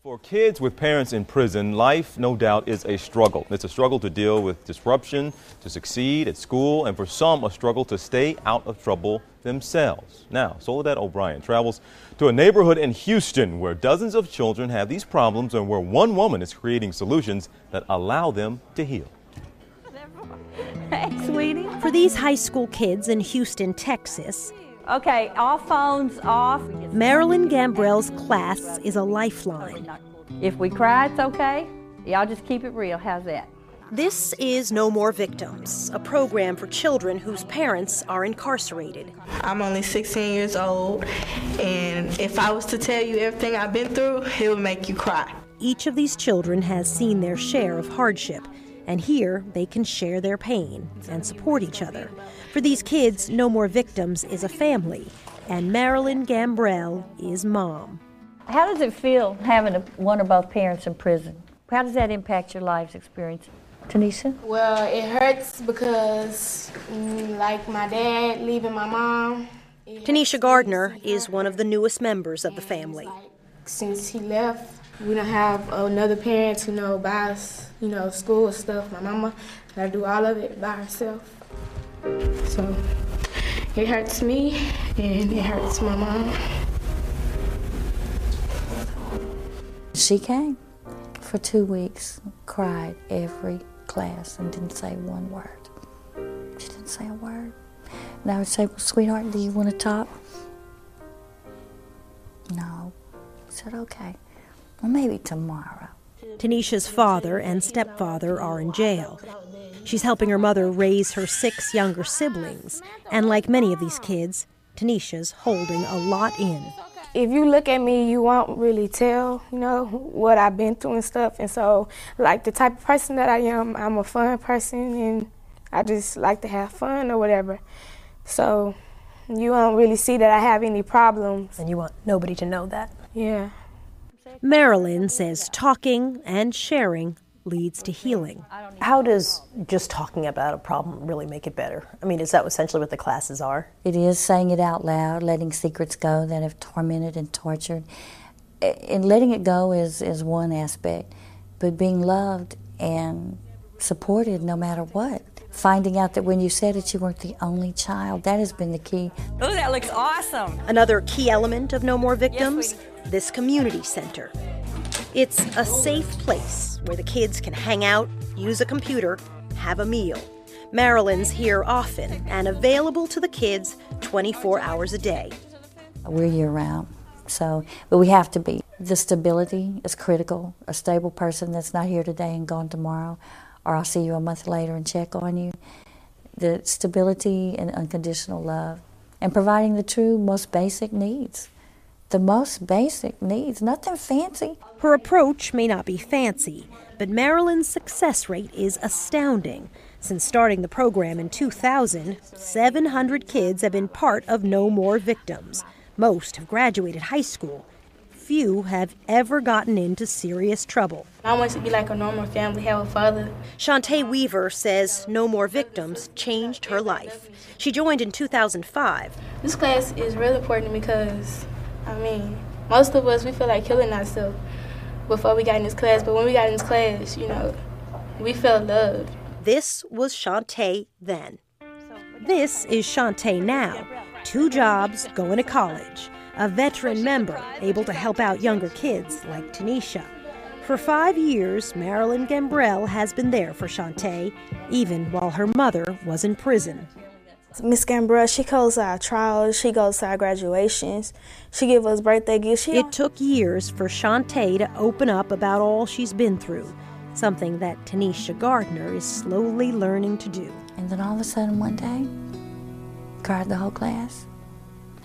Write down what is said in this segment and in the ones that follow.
For kids with parents in prison, life, no doubt, is a struggle. It's a struggle to deal with disruption, to succeed at school, and for some, a struggle to stay out of trouble themselves. Now, Soledad O'Brien travels to a neighborhood in Houston where dozens of children have these problems and where one woman is creating solutions that allow them to heal. Hey, sweetie. For these high school kids in Houston, Texas, Okay, all phones off. Marilyn Gambrell's class is a lifeline. If we cry, it's okay. Y'all just keep it real. How's that? This is No More Victims, a program for children whose parents are incarcerated. I'm only 16 years old, and if I was to tell you everything I've been through, it would make you cry. Each of these children has seen their share of hardship, and here they can share their pain and support each other. For these kids, No More Victims is a family, and Marilyn Gambrell is mom. How does it feel having one or both parents in prison? How does that impact your life's experience? Tanisha? Well, it hurts because, like my dad leaving my mom. Tanisha Gardner is one of the newest members of the family. Since he left, we don't have another parent to buy us, school stuff. My mama gotta do all of it by herself. So it hurts me and it hurts my mom. She came for 2 weeks, cried every class and didn't say one word. She didn't say a word. And I would say, well, sweetheart, do you want to talk? No. I said, okay. Well, maybe tomorrow. Tanisha's father and stepfather are in jail. She's helping her mother raise her 6 younger siblings. And like many of these kids, Tanisha's holding a lot in. If you look at me, you won't really tell, what I've been through and stuff. And so, like the type of person that I am, I'm a fun person and I just like to have fun or whatever. So you won't really see that I have any problems. And you want nobody to know that? Yeah. Marilyn says talking and sharing leads to healing. How does just talking about a problem really make it better? I mean, is that essentially what the classes are? It is saying it out loud, letting secrets go that have tormented and tortured. And letting it go is one aspect, but being loved and supported no matter what. Finding out that when you said it, you weren't the only child. That has been the key. Oh, that looks awesome. Another key element of No More Victims, this community center. It's a safe place where the kids can hang out, use a computer, have a meal. Marilyn's here often and available to the kids 24 hours a day. We're year-round, but we have to be. The stability is critical. A stable person that's not here today and gone tomorrow, or I'll see you a month later and check on you. The stability and unconditional love, and providing the true, most basic needs. The most basic needs, nothing fancy. Her approach may not be fancy, but Marilyn's success rate is astounding. Since starting the program in 2000, 700 kids have been part of No More Victims. Most have graduated high school. Few have ever gotten into serious trouble. I want to be like a normal family, have a father. Shantae Weaver says No More Victims changed her life. She joined in 2005. This class is really important because, most of us, we feel like killing ourselves before we got in this class. But when we got in this class, we felt loved. This was Shantae then. This is Shantae now. 2 jobs, going to college. A veteran member able to help out younger kids like Tanisha. For 5 years, Marilyn Gambrell has been there for Shantae, even while her mother was in prison. Miss Gambrell, she goes to our trials, she goes to our graduations, she gives us birthday gifts. It took years for Shantae to open up about all she's been through, something that Tanisha Gardner is slowly learning to do. And then all of a sudden one day, cried the whole class.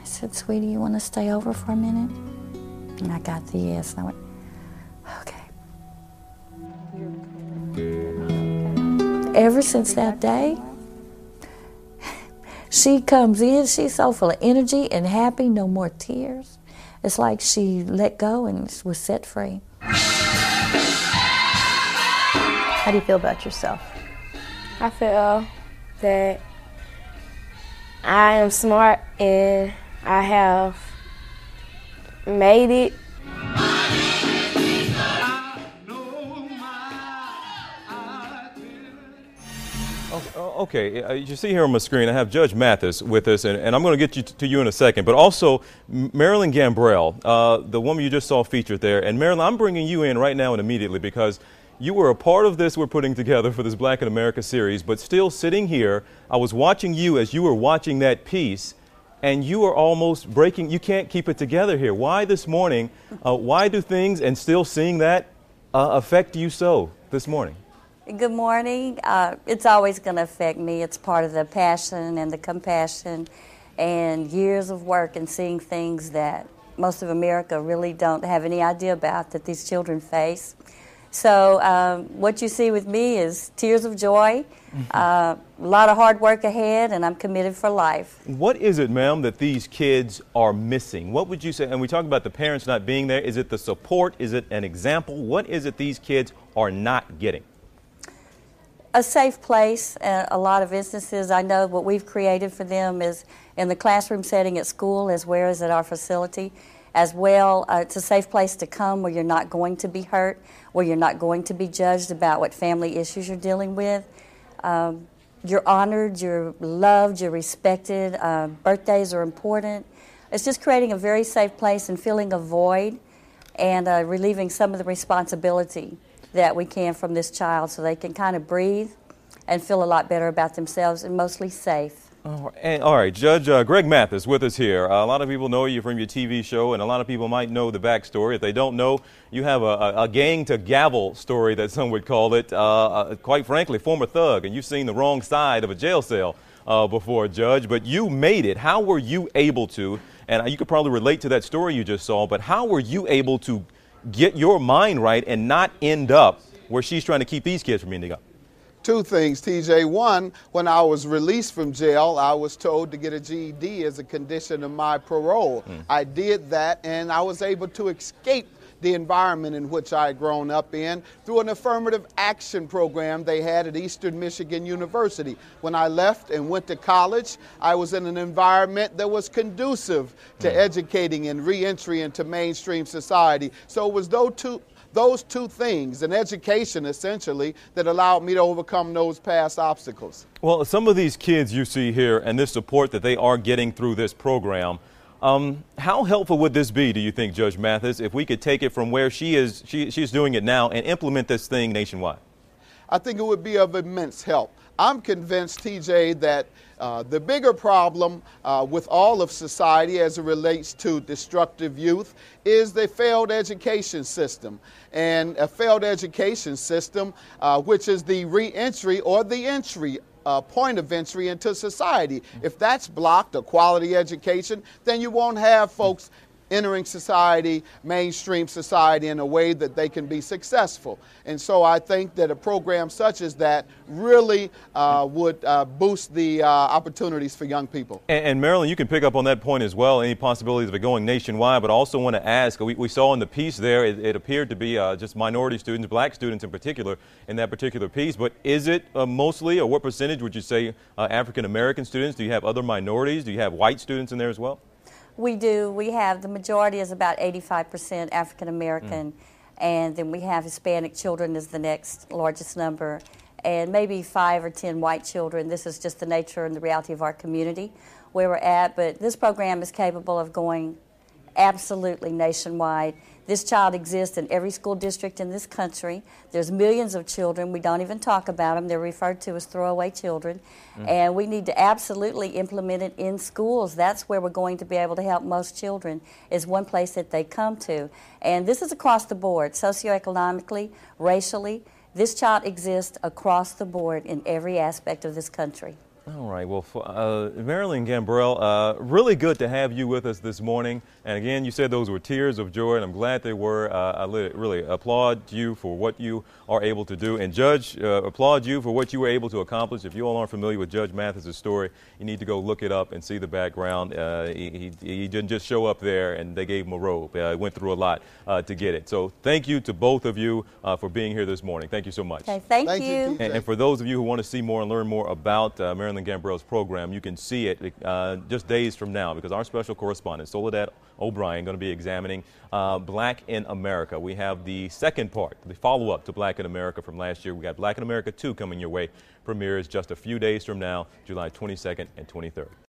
I said, sweetie, you want to stay over for a minute? And I got the yes, and I went, okay. Ever since that day, she comes in, she's so full of energy and happy, no more tears. It's like she let go and was set free. How do you feel about yourself? I feel that I am smart and I have made it. Okay, you see here on my screen, I have Judge Mathis with us, and I'm going to get to you in a second, but also Marilyn Gambrell, the woman you just saw featured there. And Marilyn, I'm bringing you in right now and immediately because you were a part of this we're putting together for this Black in America series, but still sitting here, I was watching you as you were watching that piece, and you are almost breaking, you can't keep it together here. Why this morning, why do things, and still seeing that, affect you so this morning? Good morning. It's always going to affect me. It's part of the passion and the compassion and years of work and seeing things that most of America really don't have any idea about that these children face. So what you see with me is tears of joy, a lot of hard work ahead, and I'm committed for life. What is it, ma'am, that these kids are missing? What would you say? And we talk about the parents not being there. Is it the support? Is it an example? What is it these kids are not getting? A safe place. A lot of instances, I know what we've created for them is in the classroom setting at school as well as at our facility. As well, it's a safe place to come where you're not going to be hurt, where you're not going to be judged about what family issues you're dealing with. You're honored, you're loved, you're respected. Birthdays are important. It's just creating a very safe place and filling a void and relieving some of the responsibility that we can from this child so they can kind of breathe and feel a lot better about themselves and mostly safe. All right, Judge Greg Mathis with us here. A lot of people know you from your TV show, and a lot of people might know the backstory. If they don't know, you have a gang to gavel story that some would call it. Quite frankly, former thug, and you've seen the wrong side of a jail cell before, Judge, but you made it. How were you able to, and you could probably relate to that story you just saw, but how were you able to get your mind right and not end up where she's trying to keep these kids from ending up? Two things, TJ. One, when I was released from jail, I was told to get a GED as a condition of my parole. I did that, and I was able to escape the environment in which I had grown up in through an affirmative action program they had at Eastern Michigan University. When I left and went to college, I was in an environment that was conducive to educating and reentry into mainstream society. So it was those two things, an education essentially, that allowed me to overcome those past obstacles. Well, some of these kids you see here and this support that they are getting through this program, how helpful would this be, do you think, Judge Mathis, if we could take it from where she's doing it now and implement this thing nationwide? I think it would be of immense help. I'm convinced, TJ, that the bigger problem with all of society as it relates to destructive youth is the failed education system. And a failed education system, which is the re-entry or the entry point of entry into society. If that's blocked, a quality education, then you won't have folks entering society, mainstream society, in a way that they can be successful. And so I think that a program such as that really would boost the opportunities for young people. And Marilyn, you can pick up on that point as well, any possibilities of it going nationwide, but I also want to ask, we saw in the piece there, it appeared to be just minority students, black students in particular, in that particular piece, but is it mostly, or what percentage would you say, African-American students? Do you have other minorities? Do you have white students in there as well? We do. We have, the majority is about 85% African American, and then we have Hispanic children as the next largest number, and maybe 5 or 10 white children. This is just the nature and the reality of our community where we're at, but this program is capable of going absolutely nationwide. This child exists in every school district in this country. There's millions of children. We don't even talk about them. They're referred to as throwaway children. And we need to absolutely implement it in schools. That's where we're going to be able to help most children, is one place that they come to. And this is across the board, socioeconomically, racially. This child exists across the board in every aspect of this country. All right. Well, Marilyn Gambrell, really good to have you with us this morning. And again, you said those were tears of joy, and I'm glad they were. I really applaud you for what you are able to do. And Judge, applaud you for what you were able to accomplish. If you all aren't familiar with Judge Mathis's story, you need to go look it up and see the background. He didn't just show up there and they gave him a robe. He went through a lot to get it. So thank you to both of you for being here this morning. Thank you so much. Okay, thank you. And for those of you who want to see more and learn more about Marilyn Shannon Gambrell's program, you can see it just days from now, because our special correspondent, Soledad O'Brien, going to be examining Black in America. We have the second part, the follow-up to Black in America from last year. We got Black in America 2 coming your way. Premieres just a few days from now, July 22nd and 23rd.